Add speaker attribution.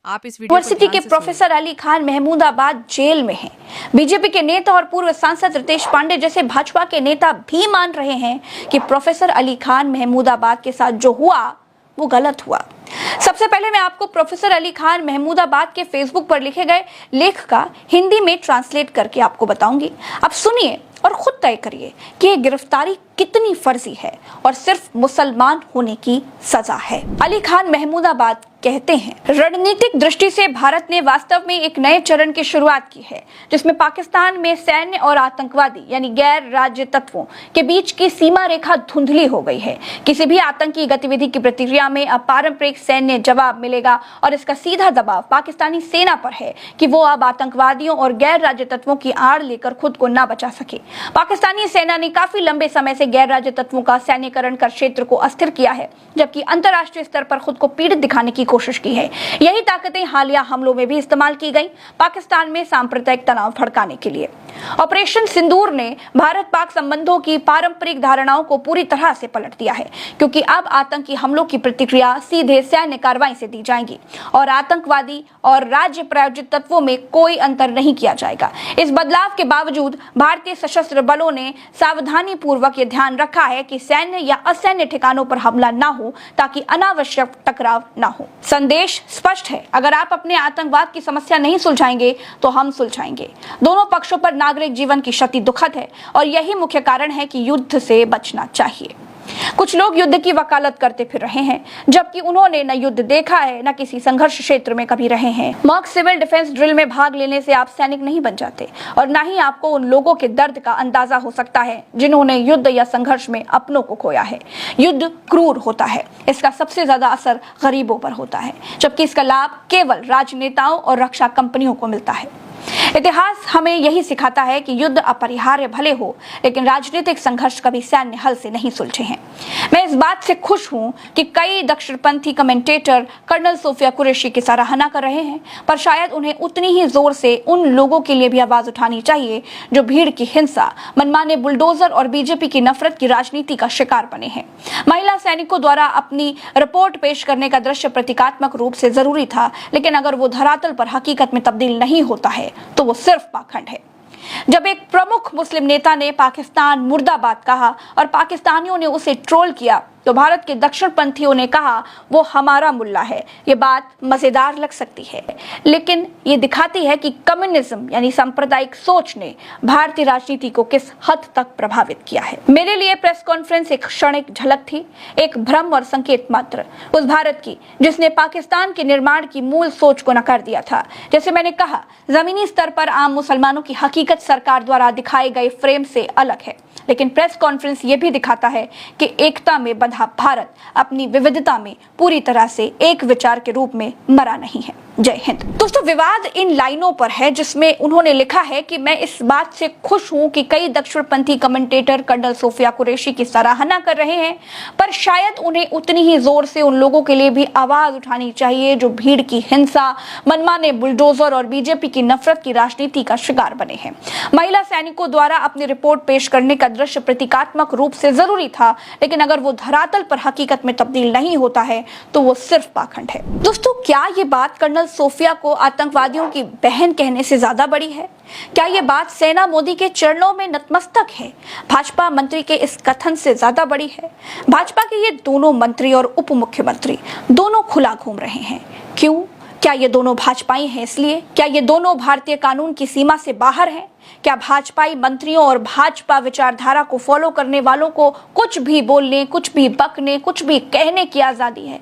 Speaker 1: आप इस video
Speaker 2: university के प्रोफेसर अली खान महमूदाबाद जेल में हैं। बीजेपी के नेता और पूर्व सांसद रितेश पांडे जैसे भाजपा के नेता भी मान रहे हैं कि प्रोफेसर अली खान महमूदाबाद के साथ जो हुआ वो गलत हुआ। सबसे पहले मैं आपको प्रोफेसर अली खान महमूदाबाद के फेसबुक पर लिखे गए लेख का हिंदी में ट्रांसलेट करके आपको बताऊंगी। आप सुनिए और खुद तय करिए कि ये गिरफ्तारी कितनी फर्जी है और सिर्फ मुसलमान होने की सजा है। अली खान महमूदाबाद कहते हैं, रणनीतिक दृष्टि से भारत ने वास्तव में एक नए चरण की शुरुआत की है, जिसमें पाकिस्तान में सैन्य और आतंकवादी यानी गैर राज्य तत्वों के बीच की सीमा रेखा धुंधली हो गई है। किसी भी आतंकी गतिविधि की प्रतिक्रिया में अब पारंपरिक सैन्य जवाब मिलेगा और इसका सीधा दबाव पाकिस्तानी सेना पर है कि वो अब आतंकवादियों और गैर राज्य तत्वों की आड़ लेकर खुद को न बचा सके। पाकिस्तानी सेना ने काफी लंबे समय से गैर राज्य तत्वों का सैन्यकरण कर क्षेत्र को अस्थिर किया है, जबकि अंतर्राष्ट्रीय स्तर पर खुद को पीड़ित दिखाने की कोशिश की है। यही ताकतें हालिया हमलों में भी इस्तेमाल की गई, पाकिस्तान में सांप्रदायिक तनाव भड़काने के लिए। ऑपरेशन सिंदूर ने भारत पाक संबंधों की पारंपरिक धारणाओं को पूरी तरह से पलट दिया है, क्योंकि अब आतंकी हमलों की प्रतिक्रिया सीधे सैन्य कार्रवाई से दी जाएगी और आतंकवादी और राज्य प्रायोजित तत्वों में कोई अंतर नहीं किया जाएगा। इस बदलाव के बावजूद भारतीय सशस्त्र बलों ने सावधानी पूर्वक ये ध्यान रखा है कि सैन्य या असैन्य ठिकानों पर हमला न हो, ताकि अनावश्यक टकराव न हो। संदेश स्पष्ट है, अगर आप अपने आतंकवाद की समस्या नहीं सुलझाएंगे तो हम सुलझाएंगे। दोनों पक्षों पर नागरिक जीवन की क्षति दुखद है और यही मुख्य कारण है कि युद्ध से बचना चाहिए। कुछ लोग युद्ध की वकालत करते फिर रहे हैं, जबकि उन्होंने न युद्ध देखा है न किसी संघर्ष क्षेत्र में कभी रहे हैं। मॉक सिविल डिफेंस ड्रिल में भाग लेने से आप सैनिक नहीं बन जाते और न ही आपको उन लोगों के दर्द का अंदाजा हो सकता है जिन्होंने युद्ध या संघर्ष में अपनों को खोया है। युद्ध क्रूर होता है, इसका सबसे ज्यादा असर गरीबों पर होता है, जबकि इसका लाभ केवल राजनेताओं और रक्षा कंपनियों को मिलता है। इतिहास हमें यही सिखाता है कि युद्ध अपरिहार्य भले हो, लेकिन राजनीतिक संघर्ष कभी सैन्य हल से नहीं सुलझे हैं। मैं इस बात से खुश हूं कि कई दक्षिणपंथी कमेंटेटर कर्नल सोफिया कुरैशी की सराहना कर रहे हैं, पर शायद उन्हें उतनी ही जोर से उन लोगों के लिए भी आवाज उठानी चाहिए जो भीड़ की हिंसा, मनमाने बुलडोजर और बीजेपी की नफरत की राजनीति का शिकार बने हैं। महिला सैनिकों द्वारा अपनी रिपोर्ट पेश करने का दृश्य प्रतीकात्मक रूप से जरूरी था, लेकिन अगर वो धरातल पर हकीकत में तब्दील नहीं होता है तो वो सिर्फ पाखंड है। जब एक प्रमुख मुस्लिम नेता ने पाकिस्तान मुर्दाबाद कहा और पाकिस्तानियों ने उसे ट्रोल किया, तो भारत के दक्षिणपंथियों ने कहा वो हमारा मुल्ला है। ये बात मजेदार लग सकती है, लेकिन ये दिखाती है कि कम्युनिज्म यानी सांप्रदायिक सोच ने भारतीय राजनीति को किस हद तक प्रभावित किया है। मेरे लिए प्रेस कॉन्फ्रेंस एक क्षणिक झलक थी, एक भ्रम और संकेत मात्र उस भारत की जिसने पाकिस्तान के निर्माण की मूल सोच को नकार दिया था। जैसे मैंने कहा, जमीनी स्तर पर आम मुसलमानों की हकीकत सरकार द्वारा दिखाए गए फ्रेम से अलग है, लेकिन प्रेस कॉन्फ्रेंस ये भी दिखाता है कि एकता में बंधा भारत अपनी विविधता में पूरी तरह से एक विचार के रूप में मरा नहीं है। जय हिंद। दोस्तों, विवाद इन लाइनों पर है जिसमें उन्होंने लिखा है कि मैं इस बात से खुश हूं कि कई दक्षिणपंथी कमेंटेटर कर्नल सोफिया कुरैशी की सराहना कर रहे हैं, पर शायद उन्हें उतनी ही जोर से उन लोगों के लिए भी आवाज उठानी चाहिए जो भीड़ की हिंसा, मनमाने बुलडोजर और बीजेपी की नफरत की राजनीति का शिकार बने हैं। महिला सैनिकों द्वारा अपनी रिपोर्ट पेश करने का दृश्य प्रतीकात्मक रूप से जरूरी था, लेकिन अगर वो धरातल पर हकीकत में तब्दील नहीं होता है तो वो सिर्फ पाखंड है। दोस्तों, क्या ये बात कर्नल सोफिया को आतंकवादियों की बहन कहने से ज्यादा बड़ी है? क्या ये बात सेना मोदी के चरणों में नतमस्तक है भाजपा मंत्री के इस कथन से ज्यादा बड़ी है? भाजपा के ये दोनों मंत्री और उप मुख्यमंत्री दोनों खुला घूम रहे हैं, क्यों? क्या ये दोनों भाजपाई हैं इसलिए? क्या ये दोनों भारतीय कानून की सीमा से बाहर हैं? क्या भाजपाई मंत्रियों और भाजपा विचारधारा को फॉलो करने वालों को कुछ भी बोलने, कुछ भी बकने, कुछ भी कहने की आजादी है?